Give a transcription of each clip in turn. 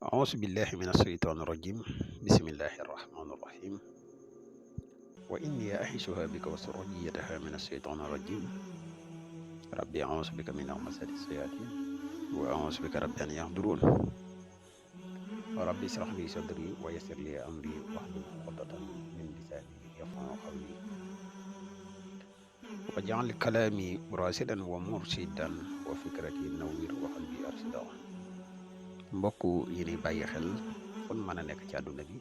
أعوذ بالله من الشيطان الرجيم بسم الله الرحمن الرحيم وإني أعيذها بك وذريتها من الشيطان الرجيم ربي أعوذ بك من همزات الشياطين وأعوذ بك رب أن يحضرون ربي اشرح لي صدري ويسر لي أمري واحلل عقدة من لساني يفقهوا قولي واجعل كلامي راشدا ومرشدا وفكرتي نوير وقلبي أرشدا mbokk yi ni bàyyi xel fun mën a nekk ci àdduna bi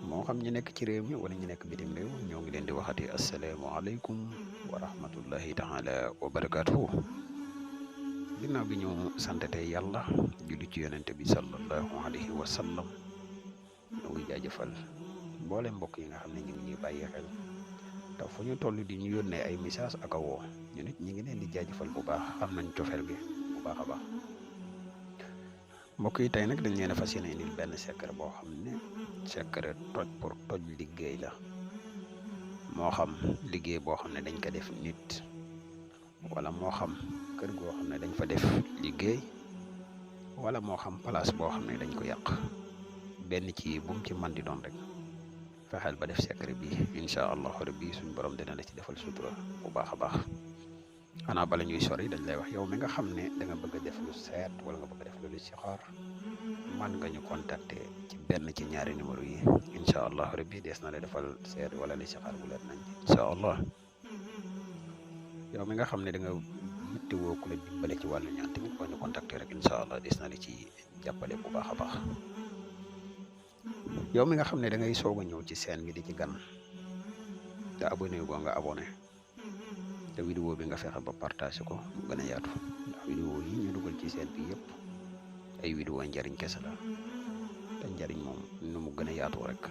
moo xam ñu nekk ci réew mi wala ñu nekk bitim réew ñoo ngi leen di waxati asalaamaaleykum wa rahmatullahi taala wa barakaatuhu ginnaaw bi ñu santete yàlla julli ci yonente bi sallallahu alayhi wa sallam ñoo ngi jaajëfal mboole mbokk yi nga xam ne ñu ngi ñuy bàyyi xel te fu ñu toll di ñu yónnee ay message ak a woo ñu nit ñi ngi leen di jaajëfal bu baax xam nañ cofeel gi bu baax a baax mbokk yi tey nag dañ leen a fas yéene indil benn secret boo xam ne secret toj pour toj liggéey la moo xam liggéey boo xam ne dañ ko def nit wala moo xam kër goo xam ne dañ fa def liggéey wala moo xam place boo xam ne dañ ko yàq benn ci bu mu ci man di doon rek fexeel ba def secret bi incha allahu rabbi suñ borom dina la ci defal sutura bu baax a baax xanaa bala ñuy sori dañ lay wax yow mi nga xam ne da nga bëgg a def lu seet wala nga bëgg a def lu listixaar man nga ñu contacter ci benn ci ñaari numéro yi incha allah rabbi dees na la defal seet wala listixaar bu leer nañ incha allah yow mi nga xam ne da nga yittewoo ku la dimbale ci wàllu ñaan tamit boo ñu contacter rek incha allah dees na la ci jàppale bu baax a baax yow mi nga xam ne da ngay soog a ñëw ci seen bi di ci gan te abonné goo nga abonné te vidéo bi nga fexe ba partage ko mu gën a yaatu ndax vidéo yi ñu dugal ci seen bi yëpp ay vidéo njariñ kese la te njariñ moom nu mu gën a yaatu rek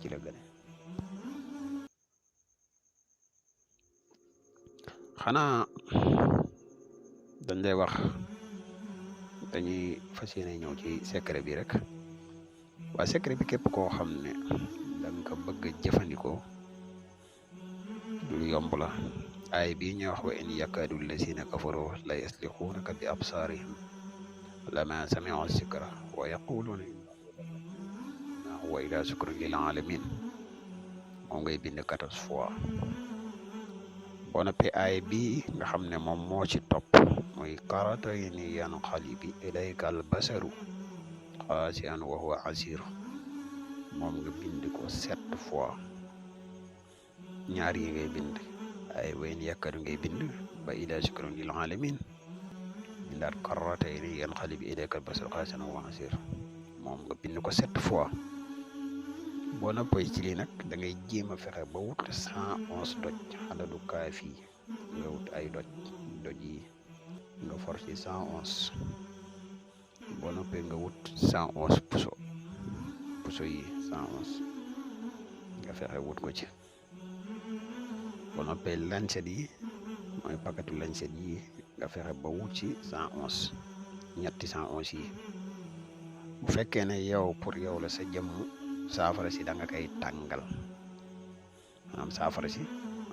ci la gën xanaa dañ lay wax dañuy fas yéene ñëw ci secret bi rek waa secret bi képp koo xam ne da nga ko bëgg a jëfandikoo lu yomb la ay bii ñu wax wa in yakaadu lazina kafaru la yasliquunaka bi absaarihim lama sami'u zikra wa yaquluuna innahu huwa illa zikrun lil alamin moom ngay bind 14 fois boo noppee ay bii nga xam ne moom moo ci topp muy karatayni yanqalibu ilayka al basaru xaasi'an wa huwa hasiir moom nga bind ko 7 fois ñaar yi ngay bind ay wayn yakkadu ngay bind ba ila zikrun lil alamin bindaat karratayni yanqalibu ilayka al-basaru xaasi'an wa huwa hasiir moom nga bind ko 7 fois boo noppee ci lii nag da ngay jéem a fexe ba wut 111 doj adadu kaafi nga wut ay doj yi nga for ci 111 boo noppee nga wut 111 puso yi 111 nga fexe wut ko ci boo noppee lancet yi mooy paquetu lancet yi nga fexe ba wut ci 111 ñetti 111 yi bu fekkee ne yow pour yow la sa jëmm saafara si da nga koy tàngal maanaam saafara si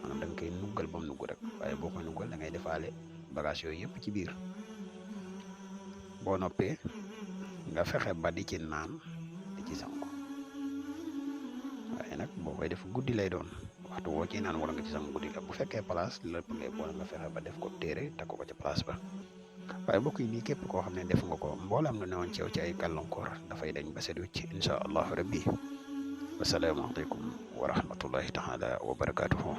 maanaam da nga koy nuggal ba mu nugg rek waaye boo koy nuggal da ngay defaale bagage yooyu yëpp ci biir boo noppee nga fexe ba di ci naan di ci sangu waaye nag boo koy def guddi lay doon waxtu woo ci naan wala nga ci sangu guddi la bu fekkee place lépp ngay boole nga fexe ba def ko téere takk ko ci place ba waaye mbokk yi nii képp koo xam ne def nga ko mboolam lu newoon ci yow ci ay gàllankoor dafay dañ ba set wecc incha allahu rabbi wasalaamaaleykum wa rahmatullahi taala wa barakaatuhu